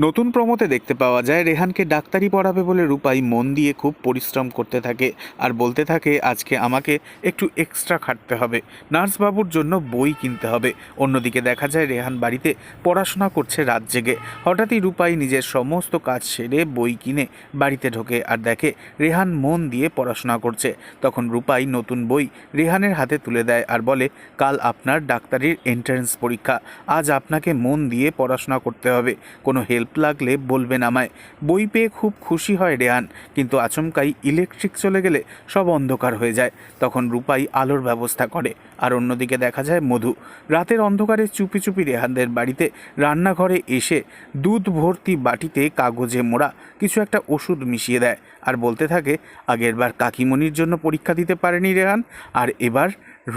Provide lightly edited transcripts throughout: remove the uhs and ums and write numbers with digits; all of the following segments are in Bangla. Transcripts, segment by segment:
নতুন প্রমোতে দেখতে পাওয়া যায় রেহানকে ডাক্তারি পড়াবে বলে রূপাই মন দিয়ে খুব পরিশ্রম করতে থাকে আর বলতে থাকে আজকে আমাকে একটু এক্সট্রা খাটতে হবে, নার্সবাবুর জন্য বই কিনতে হবে। অন্যদিকে দেখা যায় রেহান বাড়িতে পড়াশোনা করছে রাত জেগে। হঠাৎই রূপাই নিজের সমস্ত কাজ সেরে বই কিনে বাড়িতে ঢোকে আর দেখে রেহান মন দিয়ে পড়াশোনা করছে। তখন রূপাই নতুন বই রেহানের হাতে তুলে দেয় আর বলে, কাল আপনার ডাক্তারির এন্ট্রান্স পরীক্ষা, আজ আপনাকে মন দিয়ে পড়াশোনা করতে হবে, কোনো হেল্প লাগলে বলবেন আমায়। বই পেয়ে খুব খুশি হয় রেহান, কিন্তু আচমকাই ইলেকট্রিক চলে গেলে সব অন্ধকার হয়ে যায়। তখন রূপাই আলোর ব্যবস্থা করে। আর অন্যদিকে দেখা যায় মধু রাতের অন্ধকারে চুপি চুপি রেহানদের বাড়িতে রান্নাঘরে এসে দুধ ভর্তি বাটিতে কাগজে মোড়া কিছু একটা ওষুধ মিশিয়ে দেয় আর বলতে থাকে, আগেরবার কাকিমণির জন্য পরীক্ষা দিতে পারেনি রেহান, আর এবার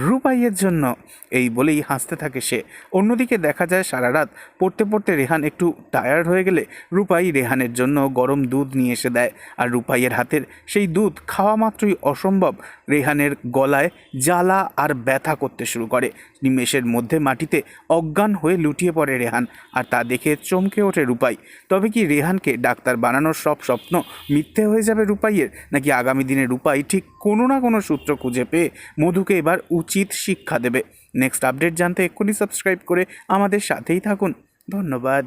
রূপাইয়ের জন্য। এই বলেই হাসতে থাকে সে। অন্যদিকে দেখা যায় সারা রাত পড়তে পড়তে রেহান একটু টায়ার্ড হয়ে গেলে রূপাই রেহানের জন্য গরম দুধ নিয়ে এসে দেয়। আর রূপাইয়ের হাতের সেই দুধ খাওয়া মাত্রই অসম্ভব রেহানের গলায় জ্বালা আর ব্যথা করতে শুরু করে। নিমেষের মধ্যে মাটিতে অজ্ঞান হয়ে লুটিয়ে পড়ে রেহান, আর তা দেখে চমকে ওঠে রূপাই। তবে কি রেহানকে ডাক্তার বানানোর সব স্বপ্ন মিথ্যে হয়ে যাবে রূপাইয়ের, নাকি আগামী দিনে রূপাই ঠিক কোনো না কোনো সূত্র খুঁজে পেয়ে মধুকে এবার উচিত শিক্ষা দেবে? নেক্সট আপডেট জানতে এক্ষুনি সাবস্ক্রাইব করে আমাদের সাথেই থাকুন। ধন্যবাদ।